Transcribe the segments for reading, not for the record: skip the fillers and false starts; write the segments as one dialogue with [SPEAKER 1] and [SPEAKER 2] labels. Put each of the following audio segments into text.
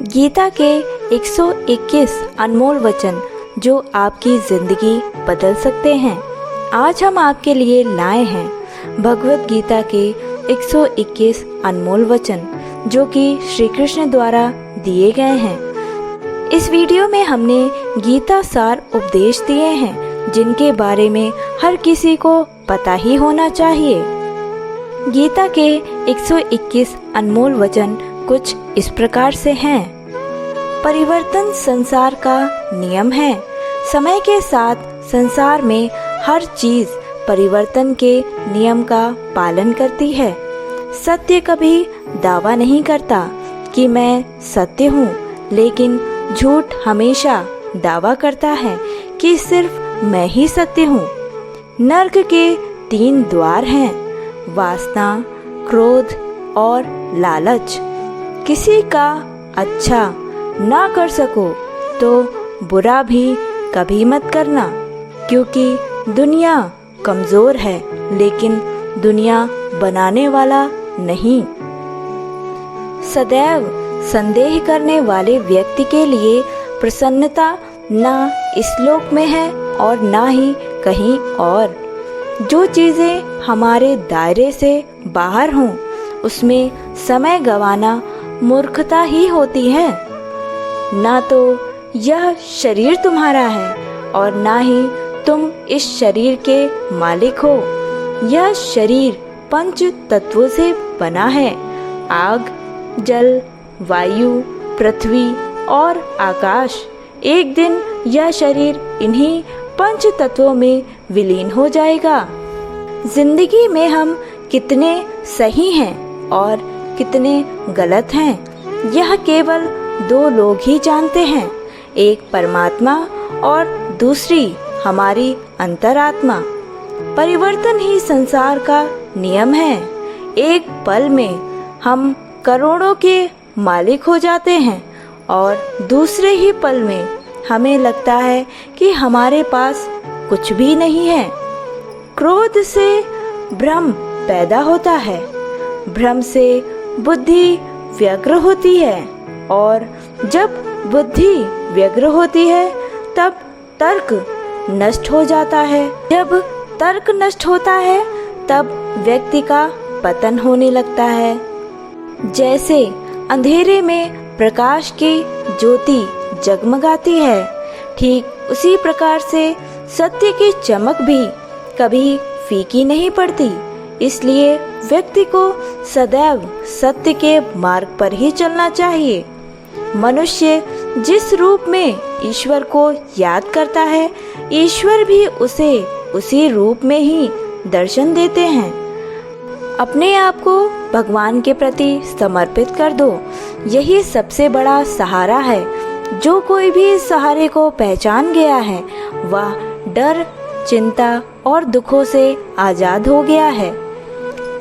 [SPEAKER 1] गीता के 121 अनमोल वचन जो आपकी जिंदगी बदल सकते हैं। आज हम आपके लिए लाए हैं भगवत गीता के 121 अनमोल वचन जो कि श्री कृष्ण द्वारा दिए गए हैं। इस वीडियो में हमने गीता सार उपदेश दिए हैं जिनके बारे में हर किसी को पता ही होना चाहिए। गीता के 121 अनमोल वचन कुछ इस प्रकार से हैं। परिवर्तन संसार का नियम है। समय के साथ संसार में हर चीज परिवर्तन के नियम का पालन करती है। सत्य कभी दावा नहीं करता कि मैं सत्य हूँ, लेकिन झूठ हमेशा दावा करता है कि सिर्फ मैं ही सत्य हूँ। नर्क के 3 द्वार हैं, वासना, क्रोध और लालच। किसी का अच्छा ना कर सको तो बुरा भी कभी मत करना, क्योंकि दुनिया कमजोर है लेकिन दुनिया बनाने वाला नहीं। सदैव संदेह करने वाले व्यक्ति के लिए प्रसन्नता ना इस लोक में है और ना ही कहीं और। जो चीजें हमारे दायरे से बाहर हों उसमें समय गंवाना मूर्खता ही होती है। ना तो यह शरीर तुम्हारा है और ना ही तुम इस शरीर के मालिक हो। यह शरीर 5 तत्वों से बना है, आग, जल, वायु, पृथ्वी और आकाश। एक दिन यह शरीर इन्हीं 5 तत्वों में विलीन हो जाएगा। जिंदगी में हम कितने सही हैं और कितने गलत हैं, यह केवल 2 लोग ही जानते हैं, एक परमात्मा और दूसरी हमारी अंतरात्मा। परिवर्तन ही संसार का नियम है। एक पल में हम करोड़ों के मालिक हो जाते हैं और दूसरे ही पल में हमें लगता है कि हमारे पास कुछ भी नहीं है। क्रोध से भ्रम पैदा होता है, भ्रम से बुद्धि व्यग्र होती है और जब बुद्धि व्यग्र होती है तब तर्क नष्ट हो जाता है। जब तर्क नष्ट होता है तब व्यक्ति का पतन होने लगता है। जैसे अंधेरे में प्रकाश की ज्योति जगमगाती है, ठीक उसी प्रकार से सत्य की चमक भी कभी फीकी नहीं पड़ती। इसलिए व्यक्ति को सदैव सत्य के मार्ग पर ही चलना चाहिए। मनुष्य जिस रूप में ईश्वर को याद करता है, ईश्वर भी उसे उसी रूप में ही दर्शन देते हैं। अपने आप को भगवान के प्रति समर्पित कर दो। यही सबसे बड़ा सहारा है। जो कोई भी इस सहारे को पहचान गया है वह डर, चिंता और दुखों से आजाद हो गया है।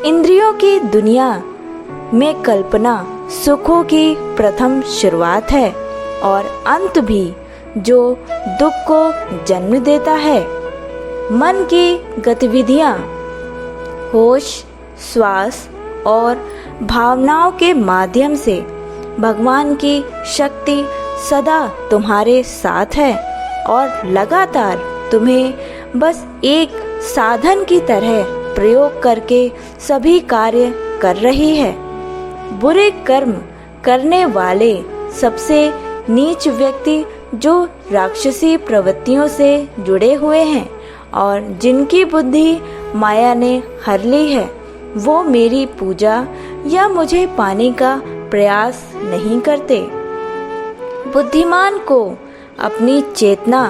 [SPEAKER 1] इंद्रियों की दुनिया में कल्पना सुखों की प्रथम शुरुआत है और अंत भी जो दुख को जन्म देता है। मन की गतिविधियां होश, श्वास और भावनाओं के माध्यम से भगवान की शक्ति सदा तुम्हारे साथ है और लगातार तुम्हें बस एक साधन की तरह प्रयोग करके सभी कार्य कर रही है। बुरे कर्म करने वाले सबसे नीच व्यक्ति जो राक्षसी प्रवृत्तियों से जुड़े हुए हैं और जिनकी बुद्धि माया ने हर ली है, वो मेरी पूजा या मुझे पाने का प्रयास नहीं करते। बुद्धिमान को अपनी चेतना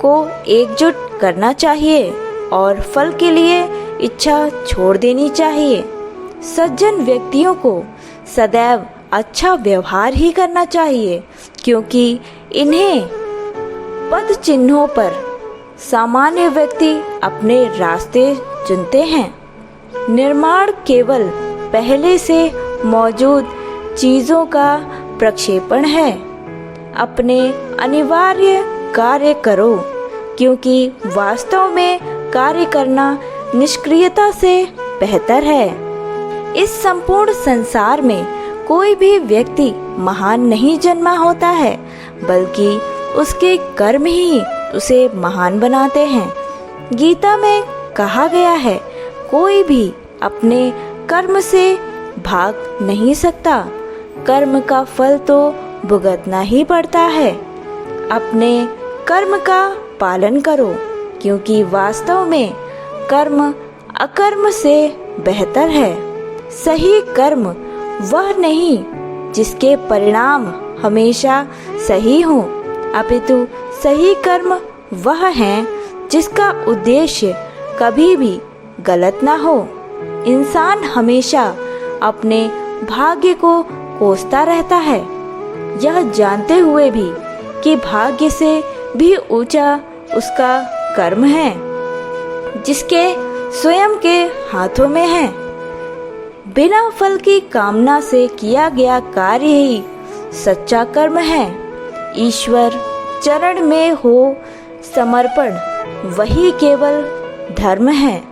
[SPEAKER 1] को एकजुट करना चाहिए और फल के लिए इच्छा छोड़ देनी चाहिए। सज्जन व्यक्तियों को सदैव अच्छा व्यवहार ही करना चाहिए, क्योंकि इन्हें पद चिन्हों पर सामान्य व्यक्ति अपने रास्ते चुनते हैं। निर्माण केवल पहले से मौजूद चीजों का प्रक्षेपण है। अपने अनिवार्य कार्य करो, क्योंकि वास्तव में कार्य करना निष्क्रियता से बेहतर है। इस संपूर्ण संसार में कोई भी व्यक्ति महान नहीं जन्मा होता है, बल्कि उसके कर्म ही उसे महान बनाते हैं। गीता में कहा गया है, कोई भी अपने कर्म से भाग नहीं सकता, कर्म का फल तो भुगतना ही पड़ता है। अपने कर्म का पालन करो, क्योंकि वास्तव में कर्म अकर्म से बेहतर है। सही कर्म वह नहीं जिसके परिणाम हमेशा सही हो, अपितु सही कर्म वह है जिसका उद्देश्य कभी भी गलत ना हो। इंसान हमेशा अपने भाग्य को कोसता रहता है, यह जानते हुए भी कि भाग्य से भी ऊंचा उसका कर्म है, जिसके स्वयं के हाथों में है। बिना फल की कामना से किया गया कार्य ही सच्चा कर्म है। ईश्वर चरण में हो समर्पण वही केवल धर्म है।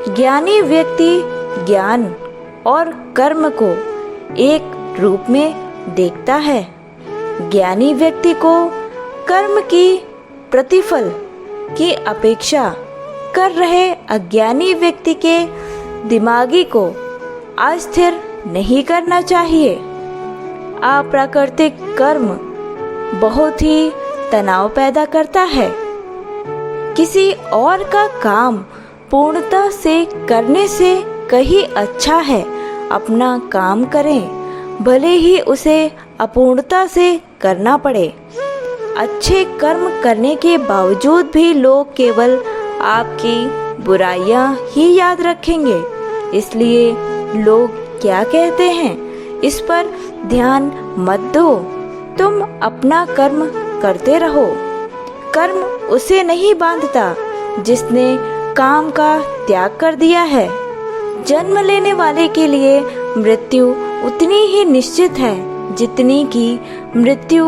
[SPEAKER 1] ज्ञानी व्यक्ति ज्ञान और कर्म को एक रूप में देखता है। ज्ञानी व्यक्ति को कर्म की प्रतिफल की अपेक्षा कर रहे अज्ञानी व्यक्ति के दिमागी को अस्थिर नहीं करना चाहिए। अप्राकृतिक कर्म बहुत ही तनाव पैदा करता है। किसी और का काम पूर्णता से करने से कहीं अच्छा है अपना काम करें, भले ही उसे अपूर्णता से करना पड़े। अच्छे कर्म करने के बावजूद भी लोग केवल आपकी बुराइयां ही याद रखेंगे। इसलिए लोग क्या कहते हैं, इस पर ध्यान मत दो, तुम अपना कर्म करते रहो। कर्म उसे नहीं बांधता जिसने काम का त्याग कर दिया है। जन्म लेने वाले के लिए मृत्यु उतनी ही निश्चित है जितनी कि मृत्यु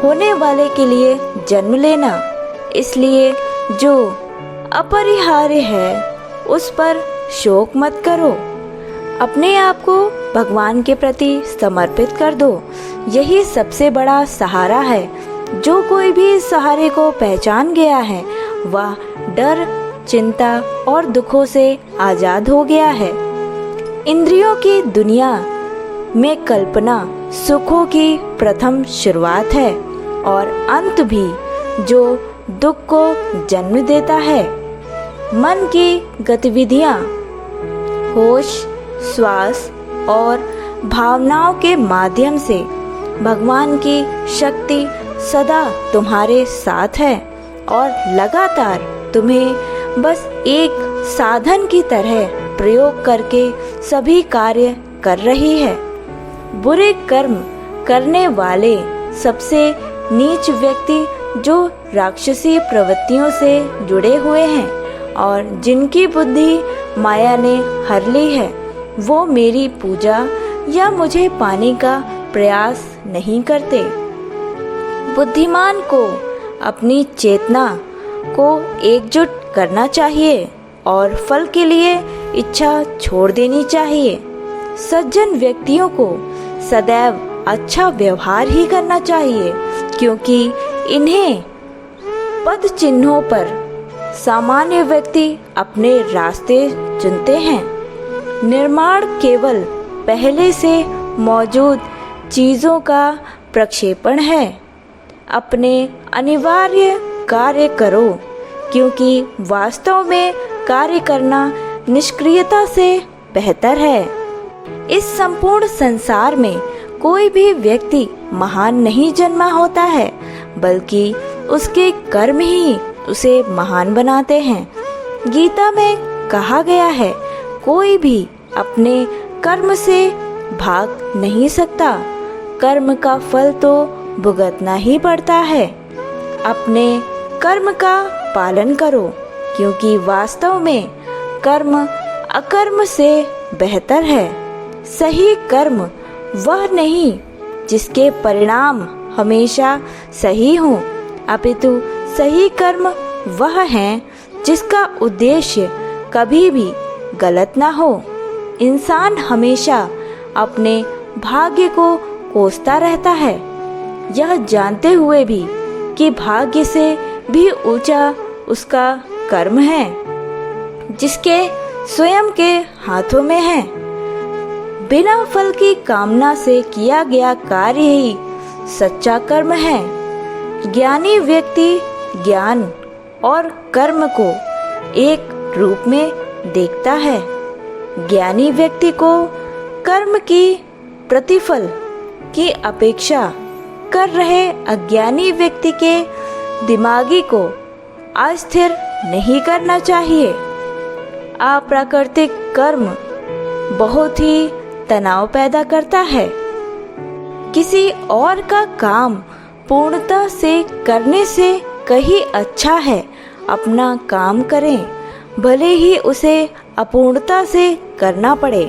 [SPEAKER 1] होने वाले के लिए जन्म लेना। इसलिए जो अपरिहार्य है उस पर शोक मत करो, अपने आप को भगवान के प्रति समर्पित कर दो। यही सबसे बड़ा सहारा है। जो कोई भी सहारे को पहचान गया है वह डर, चिंता और दुखों से आजाद हो गया है। इंद्रियों की दुनिया में कल्पना सुखों की प्रथम शुरुआत है और अंत भी जो दुख को जन्म देता है। मन की गतिविधियां होश, श्वास और भावनाओं के माध्यम से भगवान की शक्ति सदा तुम्हारे साथ है और लगातार तुम्हें बस एक साधन की तरह प्रयोग करके सभी कार्य कर रही है। बुरे कर्म करने वाले सबसे नीच व्यक्ति जो राक्षसी प्रवृत्तियों से जुड़े हुए हैं और जिनकी बुद्धि माया ने हर ली है, वो मेरी पूजा या मुझे पाने का प्रयास नहीं करते। बुद्धिमान को अपनी चेतना को एकजुट करना चाहिए और फल के लिए इच्छा छोड़ देनी चाहिए। सज्जन व्यक्तियों को सदैव अच्छा व्यवहार ही करना चाहिए, क्योंकि इन्हें पद चिन्हों पर सामान्य व्यक्ति अपने रास्ते चुनते हैं। निर्माण केवल पहले से मौजूद चीजों का प्रक्षेपण है। अपने अनिवार्य कार्य करो, क्योंकि वास्तव में कार्य करना निष्क्रियता से बेहतर है। इस संपूर्ण संसार में कोई भी व्यक्ति महान नहीं जन्मा होता है, बल्कि उसके कर्म ही उसे महान बनाते हैं। गीता में कहा गया है, कोई भी अपने कर्म से भाग नहीं सकता, कर्म का फल तो भुगतना ही पड़ता है। अपने कर्म का पालन करो, क्योंकि वास्तव में कर्म अकर्म से बेहतर है। सही कर्म वह नहीं जिसके परिणाम हमेशा सही हो, अपितु सही कर्म वह है जिसका उद्देश्य कभी भी गलत ना हो। इंसान हमेशा अपने भाग्य को कोसता रहता है, यह जानते हुए भी कि भाग्य से भी ऊंचा उसका कर्म है, जिसके स्वयं के हाथों में है। बिना फल की कामना से किया गया कार्य ही सच्चा कर्म है। ज्ञानी व्यक्ति ज्ञान और कर्म को एक रूप में देखता है। ज्ञानी व्यक्ति को कर्म की प्रतिफल की अपेक्षा कर रहे अज्ञानी व्यक्ति के दिमागी को अस्थिर नहीं करना चाहिए। अप्राकृतिक कर्म बहुत ही तनाव पैदा करता है। किसी और का काम पूर्णता से करने से कहीं अच्छा है अपना काम करें, भले ही उसे अपूर्णता से करना पड़े।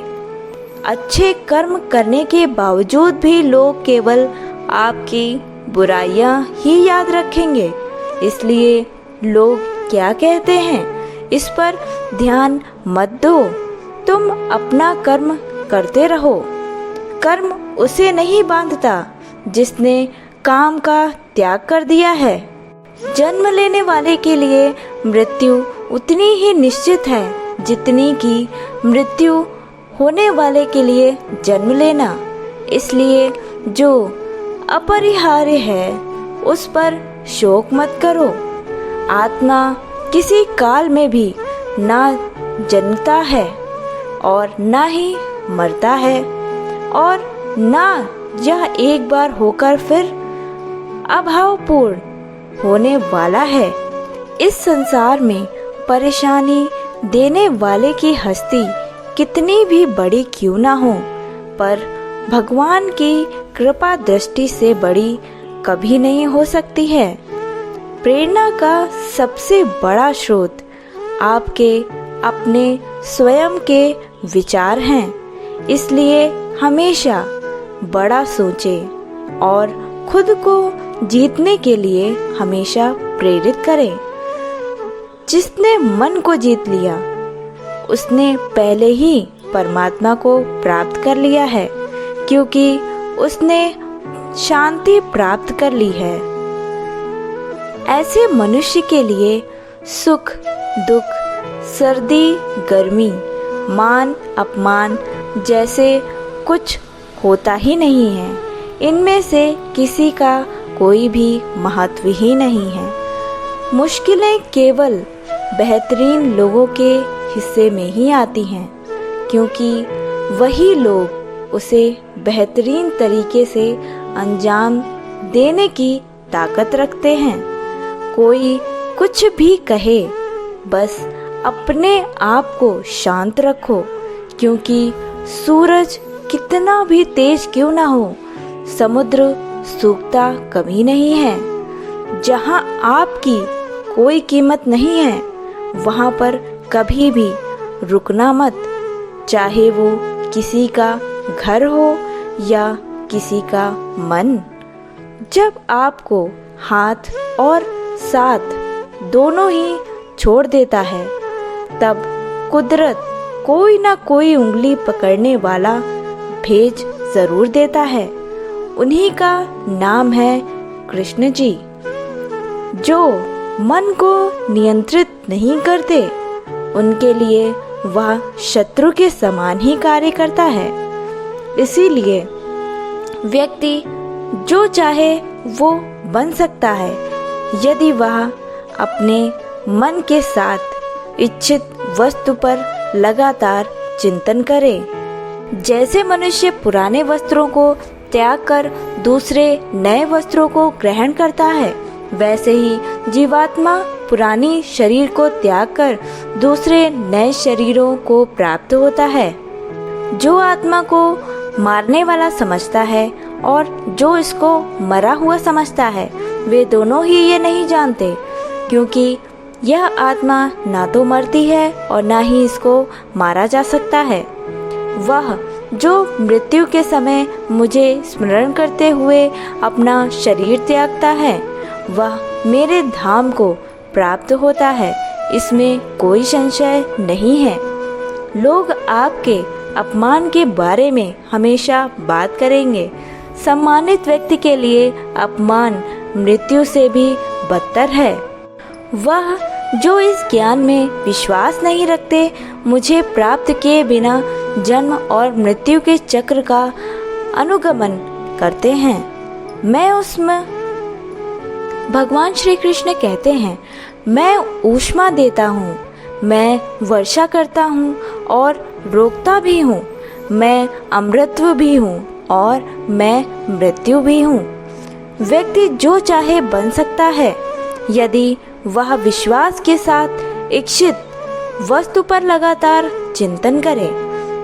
[SPEAKER 1] अच्छे कर्म करने के बावजूद भी लोग केवल आपकी बुराइयां ही याद रखेंगे, इसलिए लोग क्या कहते हैं इस पर ध्यान मत दो। तुम अपना कर्म करते रहो। कर्म उसे नहीं बांधता जिसने काम का त्याग कर दिया है। जन्म लेने वाले के लिए मृत्यु उतनी ही निश्चित है जितनी कि मृत्यु होने वाले के लिए जन्म लेना। इसलिए जो अपरिहार्य है उस पर शोक मत करो। आत्मा किसी काल में भी ना जन्मता है और ना ही मरता है, और ना यह एक बार होकर फिर अभावपूर्ण होने वाला है। इस संसार में परेशानी देने वाले की हस्ती कितनी भी बड़ी क्यों ना हो, पर भगवान की कृपा दृष्टि से बड़ी कभी नहीं हो सकती है। प्रेरणा का सबसे बड़ा स्रोत आपके अपने स्वयं के विचार हैं। इसलिए हमेशा बड़ा सोचें और खुद को जीतने के लिए हमेशा प्रेरित करें। जिसने मन को जीत लिया उसने पहले ही परमात्मा को प्राप्त कर लिया है, क्योंकि उसने शांति प्राप्त कर ली है। ऐसे मनुष्य के लिए सुख दुख, सर्दी गर्मी, मान अपमान जैसे कुछ होता ही नहीं है। इनमें से किसी का कोई भी महत्व ही नहीं है। मुश्किलें केवल बेहतरीन लोगों के हिस्से में ही आती हैं, क्योंकि वही लोग उसे बेहतरीन तरीके से अंजाम देने की ताकत रखते हैं। कोई कुछ भी कहे, बस अपने आप को शांत रखो, क्योंकि सूरज कितना भी तेज क्यों ना हो, समुद्र सूखता कभी नहीं है। जहाँ आपकी कोई कीमत नहीं है वहाँ पर कभी भी रुकना मत, चाहे वो किसी का घर हो या किसी का मन। जब आपको हाथ और साथ दोनों ही छोड़ देता है, तब कुदरत कोई ना कोई उंगली पकड़ने वाला भेज जरूर देता है। उन्हीं का नाम है कृष्ण जी। जो मन को नियंत्रित नहीं करते, उनके लिए वह शत्रु के समान ही कार्य करता है। इसीलिए व्यक्ति जो चाहे वो बन सकता है, यदि वह अपने मन के साथ इच्छित वस्तु पर लगातार चिंतन करे। जैसे मनुष्य पुराने वस्त्रों को त्याग कर दूसरे नए वस्त्रों को ग्रहण करता है, वैसे ही जीवात्मा पुरानी शरीर को त्याग कर दूसरे नए शरीरों को प्राप्त होता है। जो आत्मा को मारने वाला समझता है और जो इसको मरा हुआ समझता है, वे दोनों ही ये नहीं जानते, क्योंकि यह आत्मा ना तो मरती है और ना ही इसको मारा जा सकता है। वह जो मृत्यु के समय मुझे स्मरण करते हुए अपना शरीर त्यागता है, वह मेरे धाम को प्राप्त होता है, इसमें कोई संशय नहीं है। लोग आपके अपमान के बारे में हमेशा बात करेंगे। सम्मानित व्यक्ति के लिए अपमान मृत्यु से भी बदतर है। वह जो इस ज्ञान में विश्वास नहीं रखते, मुझे प्राप्त किए बिना जन्म और मृत्यु के चक्र का अनुगमन करते हैं, मैं उसमें भगवान श्री कृष्ण कहते हैं, मैं ऊष्मा देता हूँ, मैं वर्षा करता हूँ और रोकता भी हूँ, मैं अमृतत्व भी हूँ और मैं मृत्यु भी हूँ। व्यक्ति जो चाहे बन सकता है यदि वह विश्वास के साथ इच्छित वस्तु पर लगातार चिंतन करे।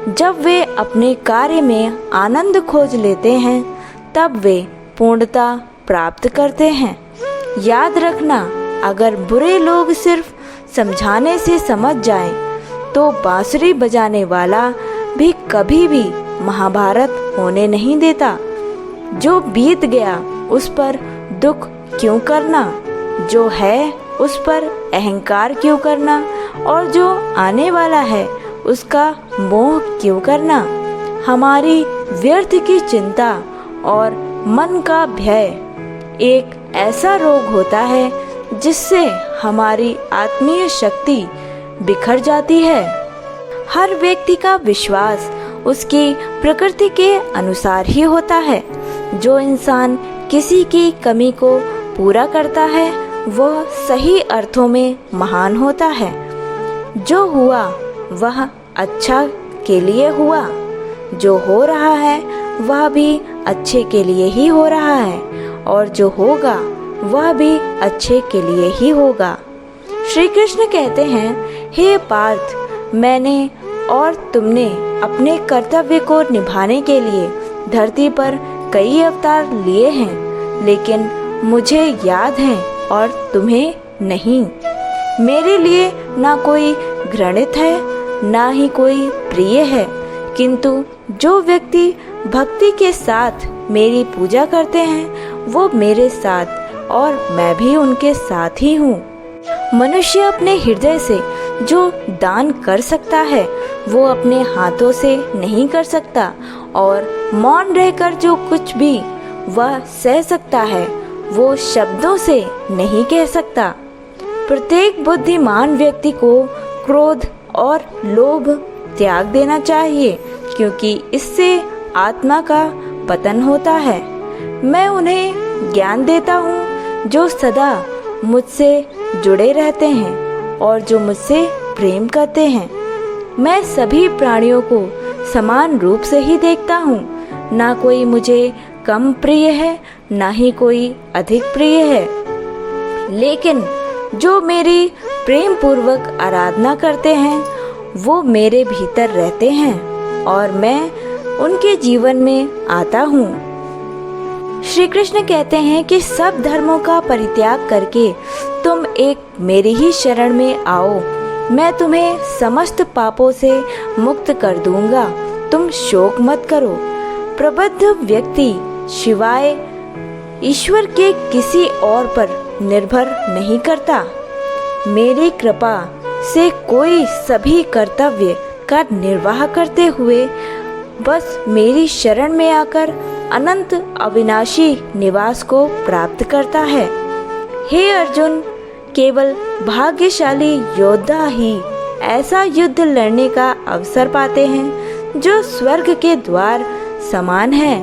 [SPEAKER 1] जब वे अपने कार्य में आनंद खोज लेते हैं तब वे पूर्णता प्राप्त करते हैं। याद रखना, अगर बुरे लोग सिर्फ समझाने से समझ जाएं, तो बांसुरी बजाने वाला भी कभी भी महाभारत होने नहीं देता। जो बीत गया उस पर दुख क्यों करना, जो है उस पर अहंकार क्यों करना, और जो आने वाला है उसका मोह क्यों करना। हमारी व्यर्थ की चिंता और मन का भय एक ऐसा रोग होता है जिससे हमारी आत्मीय शक्ति बिखर जाती है। हर व्यक्ति का विश्वास उसकी प्रकृति के अनुसार ही होता है। जो इंसान किसी की कमी को पूरा करता है वह सही अर्थों में महान होता है। जो हुआ वह अच्छा के लिए हुआ, जो हो रहा है वह भी अच्छे के लिए ही हो रहा है, और जो होगा वह भी अच्छे के लिए ही होगा। श्री कृष्ण कहते हैं, हे पार्थ, मैंने और तुमने अपने कर्तव्य को निभाने के लिए धरती पर कई अवतार लिए हैं, लेकिन मुझे याद है और तुम्हें नहीं। मेरे लिए ना कोई घृणित है ना ही कोई प्रिय है, किंतु जो व्यक्ति भक्ति के साथ मेरी पूजा करते हैं वो मेरे साथ और मैं भी उनके साथ ही हूँ। मनुष्य अपने हृदय से जो दान कर सकता है वो अपने हाथों से नहीं कर सकता, और मौन रहकर जो कुछ भी वह सह सकता है वो शब्दों से नहीं कह सकता। प्रत्येक बुद्धिमान व्यक्ति को क्रोध और लोभ त्याग देना चाहिए, क्योंकि इससे आत्मा का पतन होता है। मैं उन्हें ज्ञान देता हूँ जो सदा मुझसे जुड़े रहते हैं और जो मुझसे प्रेम करते हैं। मैं सभी प्राणियों को समान रूप से ही देखता हूँ, ना कोई मुझे कम प्रिय है ना ही कोई अधिक प्रिय है, लेकिन जो मेरी प्रेम पूर्वक आराधना करते हैं वो मेरे भीतर रहते हैं और मैं उनके जीवन में आता हूँ। श्री कृष्ण कहते हैं कि सब धर्मों का परित्याग करके तुम एक मेरी ही शरण में आओ, मैं तुम्हें समस्त पापों से मुक्त कर दूंगा, तुम शोक मत करो। प्रबुद्ध व्यक्ति शिवाय ईश्वर के किसी और पर निर्भर नहीं करता। मेरी कृपा से कोई सभी कर्तव्य का निर्वाह करते हुए बस मेरी शरण में आकर अनंत अविनाशी निवास को प्राप्त करता है। हे अर्जुन, केवल भाग्यशाली योद्धा ही ऐसा युद्ध लड़ने का अवसर पाते हैं जो स्वर्ग के द्वार समान है।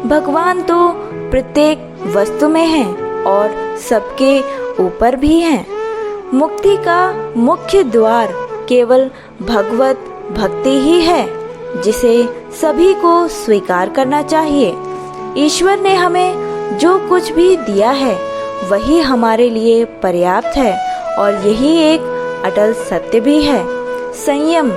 [SPEAKER 1] भगवान तो प्रत्येक वस्तु में है और सबके ऊपर भी है। मुक्ति का मुख्य द्वार केवल भगवत भक्ति ही है, जिसे सभी को स्वीकार करना चाहिए। ईश्वर ने हमें जो कुछ भी दिया है वही हमारे लिए पर्याप्त है और यही एक अटल सत्य भी है। संयम,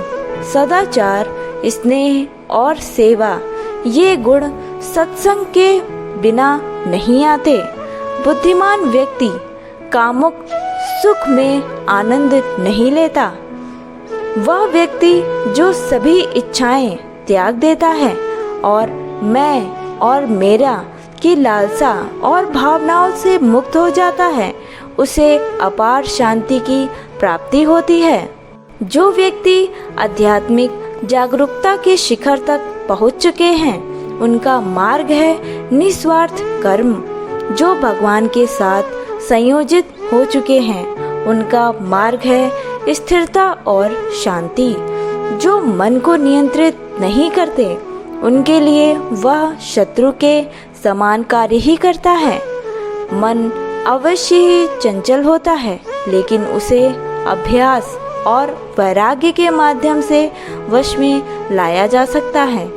[SPEAKER 1] सदाचार, स्नेह और सेवा ये गुण सत्संग के बिना नहीं आते। बुद्धिमान व्यक्ति कामुक सुख में आनंद नहीं लेता। वह व्यक्ति जो सभी इच्छाएं त्याग देता है और मैं और मेरा की लालसा और भावनाओं से मुक्त हो जाता है, उसे अपार शांति की प्राप्ति होती है। जो व्यक्ति आध्यात्मिक जागरूकता के शिखर तक पहुंच चुके हैं। उनका मार्ग है निस्वार्थ कर्म, जो भगवान के साथ संयोजित हो चुके हैं। उनका मार्ग है स्थिरता और शांति, जो मन को नियंत्रित नहीं करते। उनके लिए वह शत्रु के समान कार्य ही करता है। मन अवश्य ही चंचल होता है, लेकिन उसे अभ्यास और वैराग्य के माध्यम से वश में लाया जा सकता है।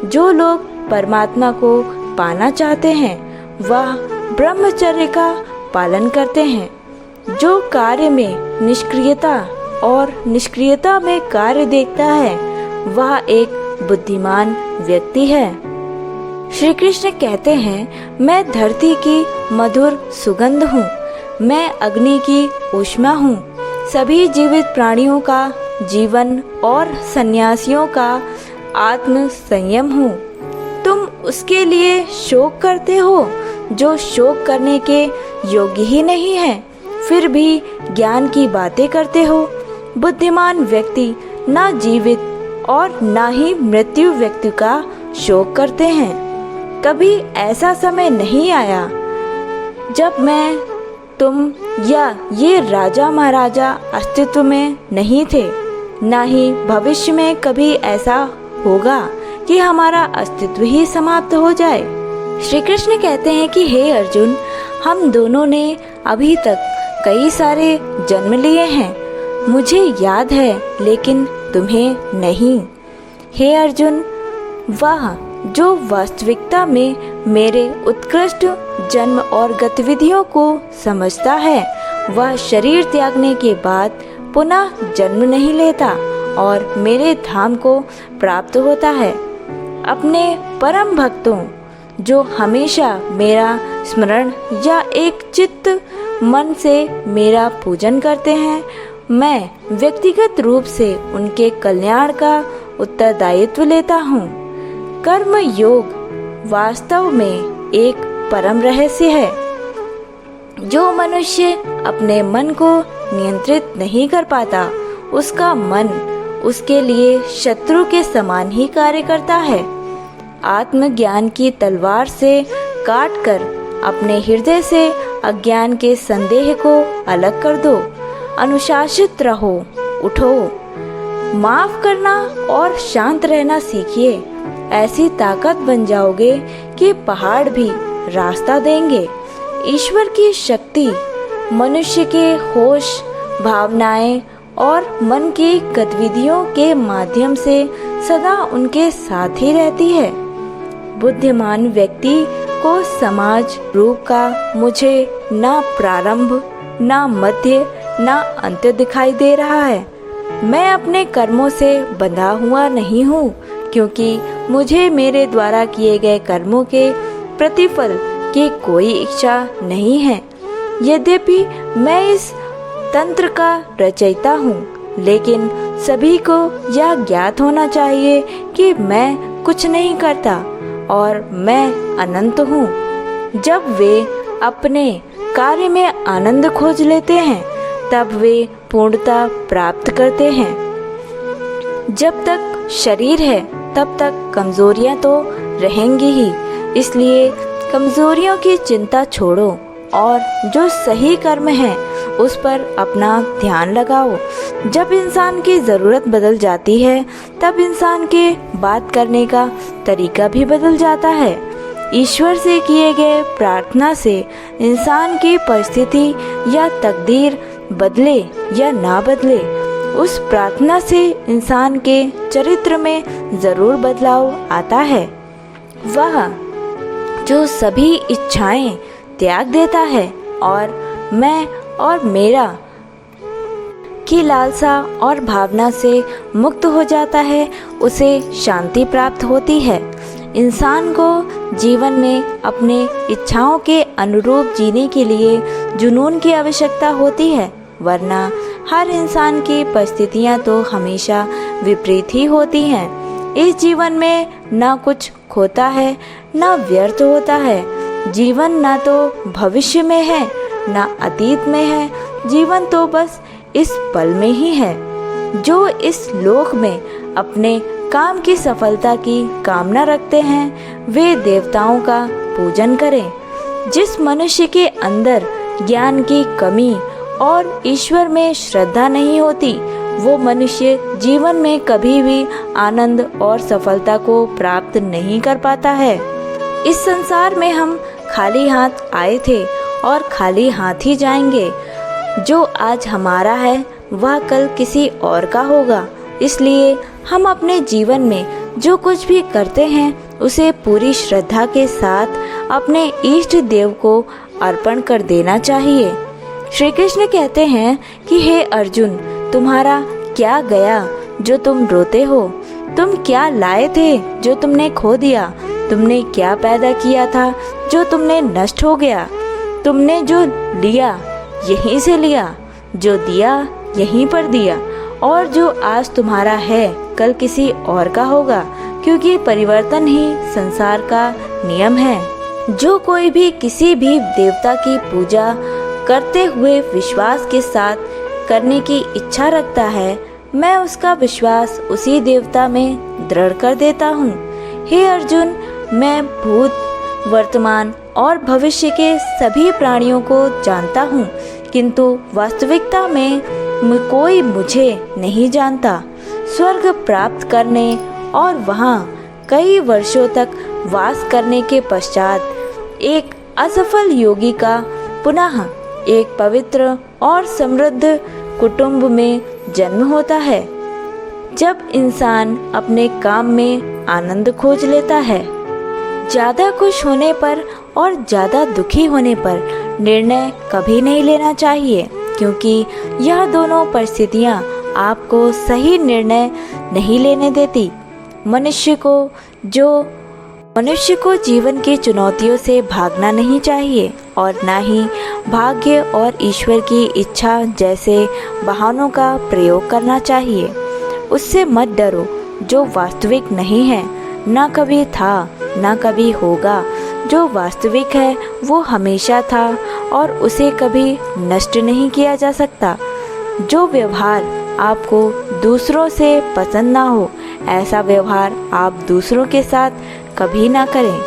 [SPEAKER 1] जो लोग परमात्मा को पाना चाहते हैं, वह ब्रह्मचर्य का पालन करते हैं। जो कार्य में निष्क्रियता और निष्क्रियता में कार्य देखता है, वह एक बुद्धिमान व्यक्ति है। श्री कृष्ण कहते हैं, मैं धरती की मधुर सुगंध हूँ, मैं अग्नि की ऊष्मा हूँ, सभी जीवित प्राणियों का जीवन और सन्यासियों का आत्म संयम हूँ। तुम उसके लिए शोक करते हो जो शोक करने के योग्य ही नहीं है, फिर भी ज्ञान की बातें करते हो। बुद्धिमान व्यक्ति ना जीवित और ना ही मृत्यु व्यक्ति का शोक करते हैं। कभी ऐसा समय नहीं आया जब मैं, तुम या ये राजा महाराजा अस्तित्व में नहीं थे, ना ही भविष्य में कभी ऐसा होगा कि हमारा अस्तित्व ही समाप्त हो जाए। श्री कृष्ण कहते हैं कि हे अर्जुन, हम दोनों ने अभी तक कई सारे जन्म लिए हैं, मुझे याद है लेकिन तुम्हें नहीं। हे अर्जुन, वह जो वास्तविकता में मेरे उत्कृष्ट जन्म और गतिविधियों को समझता है, वह शरीर त्यागने के बाद पुनः जन्म नहीं लेता और मेरे धाम को प्राप्त होता है। अपने परम भक्तों जो हमेशा मेरा स्मरण या एक चित्त मन से मेरा पूजन करते हैं, मैं व्यक्तिगत रूप से उनके कल्याण का उत्तरदायित्व लेता हूँ। कर्म योग वास्तव में एक परम रहस्य है। जो मनुष्य अपने मन को नियंत्रित नहीं कर पाता, उसका मन उसके लिए शत्रु के समान ही कार्य करता है। आत्मज्ञान की तलवार से काटकर अपने हृदय से अज्ञान के संदेह को अलग कर दो। अनुशासित रहो, उठो, माफ करना और शांत रहना सीखिए। ऐसी ताकत बन जाओगे कि पहाड़ भी रास्ता देंगे। ईश्वर की शक्ति मनुष्य के होश, भावनाएं और मन की गतिविधियों के माध्यम से सदा उनके साथ ही रहती है। बुद्धिमान व्यक्ति को समाज रूप का मुझे ना प्रारंभ, ना मध्य, ना अंत दिखाई दे रहा है। मैं अपने कर्मों से बंधा हुआ नहीं हूँ, क्योंकि मुझे मेरे द्वारा किए गए कर्मों के प्रतिफल की कोई इच्छा नहीं है। यद्यपि मैं इस तंत्र का रचयिता हूँ, लेकिन सभी को यह ज्ञात होना चाहिए कि मैं कुछ नहीं करता और मैं अनंत हूँ। जब वे अपने कार्य में आनंद खोज लेते हैं, तब वे पूर्णता प्राप्त करते हैं। जब तक शरीर है, तब तक कमजोरियां तो रहेंगी ही, इसलिए कमजोरियों की चिंता छोड़ो और जो सही कर्म है उस पर अपना ध्यान लगाओ। जब इंसान की ज़रूरत बदल जाती है, तब इंसान के बात करने का तरीका भी बदल जाता है। ईश्वर से किए गए प्रार्थना से इंसान की परिस्थिति या तकदीर बदले या ना बदले, उस प्रार्थना से इंसान के चरित्र में जरूर बदलाव आता है। वह जो सभी इच्छाएं त्याग देता है और मैं और मेरा की लालसा और भावना से मुक्त हो जाता है, उसे शांति प्राप्त होती है। इंसान को जीवन में अपने इच्छाओं के अनुरूप जीने के लिए जुनून की आवश्यकता होती है, वरना हर इंसान की परिस्थितियां तो हमेशा विपरीत ही होती हैं। इस जीवन में ना कुछ खोता है, ना व्यर्थ होता है। जीवन ना तो भविष्य में है, ना अतीत में है। जीवन तो बस इस पल में ही है। जो इस लोक में अपने काम की सफलता की कामना रखते हैं वे देवताओं का पूजन करें। जिस मनुष्य के अंदर ज्ञान की कमी और ईश्वर में श्रद्धा नहीं होती, वो मनुष्य जीवन में कभी भी आनंद और सफलता को प्राप्त नहीं कर पाता है। इस संसार में हम खाली हाथ आए थे और खाली हाथ ही जाएंगे। जो आज हमारा है वह कल किसी और का होगा। इसलिए हम अपने जीवन में जो कुछ भी करते हैं उसे पूरी श्रद्धा के साथ अपने इष्ट देव को अर्पण कर देना चाहिए। श्री कृष्ण कहते हैं कि हे अर्जुन, तुम्हारा क्या गया जो तुम रोते हो? तुम क्या लाए थे जो तुमने खो दिया? तुमने क्या पैदा किया था जो तुमने नष्ट हो गया? तुमने जो लिया यहीं से लिया, जो दिया यहीं पर दिया, और जो आज तुम्हारा है कल किसी और का होगा, क्योंकि परिवर्तन ही संसार का नियम है। जो कोई भी किसी भी देवता की पूजा करते हुए विश्वास के साथ करने की इच्छा रखता है, मैं उसका विश्वास उसी देवता में दृढ़ कर देता हूँ। हे अर्जुन, मैं भूत, वर्तमान और भविष्य के सभी प्राणियों को जानता हूँ, किंतु वास्तविकता में कोई मुझे नहीं जानता। स्वर्ग प्राप्त करने और वहाँ कई वर्षों तक वास करने के पश्चात एक असफल योगी का पुनः एक पवित्र और समृद्ध कुटुंब में जन्म होता है। जब इंसान अपने काम में आनंद खोज लेता है, ज्यादा खुश होने पर और ज्यादा दुखी होने पर निर्णय कभी नहीं लेना चाहिए, क्योंकि यह दोनों परिस्थितियां आपको सही निर्णय नहीं लेने देती। मनुष्य को जीवन की चुनौतियों से भागना नहीं चाहिए और न ही भाग्य और ईश्वर की इच्छा जैसे बहानों का प्रयोग करना चाहिए। उससे मत डरो जो वास्तविक नहीं है, न कभी था न कभी होगा। जो वास्तविक है वो हमेशा था और उसे कभी नष्ट नहीं किया जा सकता। जो व्यवहार आपको दूसरों से पसंद ना हो, ऐसा व्यवहार आप दूसरों के साथ कभी ना करें।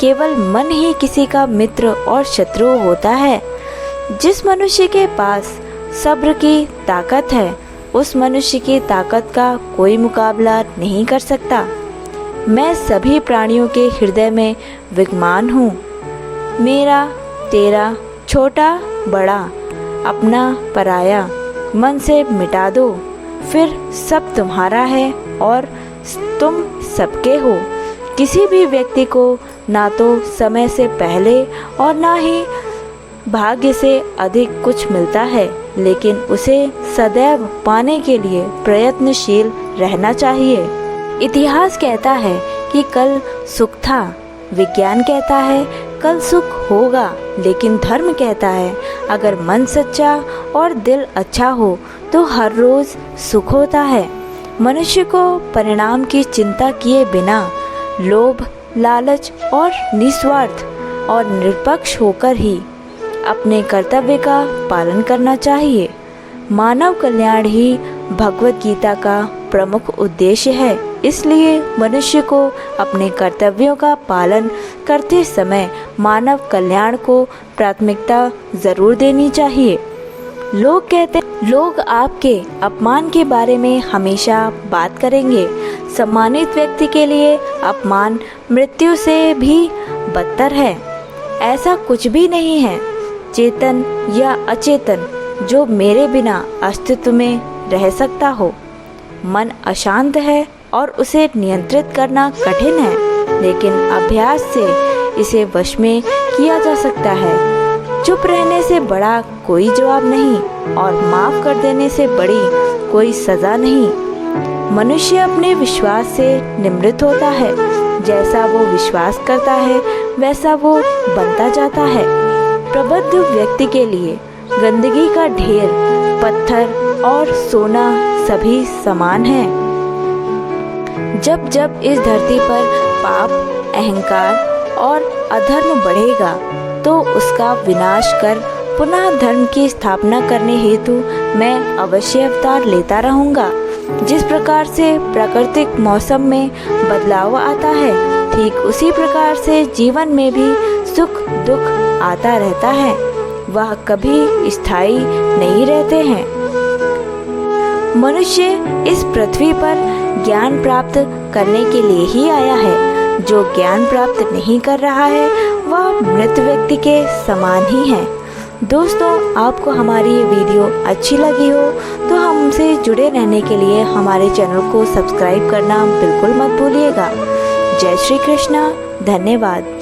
[SPEAKER 1] केवल मन ही किसी का मित्र और शत्रु होता है। जिस मनुष्य के पास सब्र की ताकत है, उस मनुष्य की ताकत का कोई मुकाबला नहीं कर सकता। मैं सभी प्राणियों के हृदय में विद्यमान हूँ। मेरा, तेरा, छोटा, बड़ा, अपना, पराया मन से मिटा दो, फिर सब तुम्हारा है और तुम सबके हो। किसी भी व्यक्ति को ना तो समय से पहले और ना ही भाग्य से अधिक कुछ मिलता है, लेकिन उसे सदैव पाने के लिए प्रयत्नशील रहना चाहिए। इतिहास कहता है कि कल सुख था, विज्ञान कहता है कल सुख होगा, लेकिन धर्म कहता है अगर मन सच्चा और दिल अच्छा हो तो हर रोज सुख होता है। मनुष्य को परिणाम की चिंता किए बिना लोभ, लालच और निस्वार्थ और निष्पक्ष होकर ही अपने कर्तव्य का पालन करना चाहिए। मानव कल्याण ही भगवत गीता का प्रमुख उद्देश्य है। इसलिए मनुष्य को अपने कर्तव्यों का पालन करते समय मानव कल्याण को प्राथमिकता जरूर देनी चाहिए। लोग आपके अपमान के बारे में हमेशा बात करेंगे। सम्मानित व्यक्ति के लिए अपमान मृत्यु से भी बदतर है। ऐसा कुछ भी नहीं है, चेतन या अचेतन, जो मेरे बिना अस्तित्व में रह सकता हो। मन अशांत है और उसे नियंत्रित करना कठिन है, लेकिन अभ्यास से इसे वश में किया जा सकता है। चुप रहने से बड़ा कोई जवाब नहीं और माफ कर देने से बड़ी कोई सजा नहीं। मनुष्य अपने विश्वास से निमृत होता है। जैसा वो विश्वास करता है वैसा वो बनता जाता है। प्रबुद्ध व्यक्ति के लिए गंदगी का ढेर, पत्थर और सोना सभी समान है। जब जब इस धरती पर पाप, अहंकार और अधर्म बढ़ेगा तो उसका विनाश कर पुनः धर्म की स्थापना करने हेतु मैं अवश्य अवतार लेता रहूँगा। जिस प्रकार से प्राकृतिक मौसम में बदलाव आता है, ठीक उसी प्रकार से जीवन में भी सुख दुख आता रहता है। वह कभी स्थायी नहीं रहते हैं। मनुष्य इस पृथ्वी पर ज्ञान प्राप्त करने के लिए ही आया है। जो ज्ञान प्राप्त नहीं कर रहा है वह मृत व्यक्ति के समान ही है। दोस्तों, आपको हमारी ये वीडियो अच्छी लगी हो तो हमसे जुड़े रहने के लिए हमारे चैनल को सब्सक्राइब करना बिल्कुल मत भूलिएगा। जय श्री कृष्णा। धन्यवाद।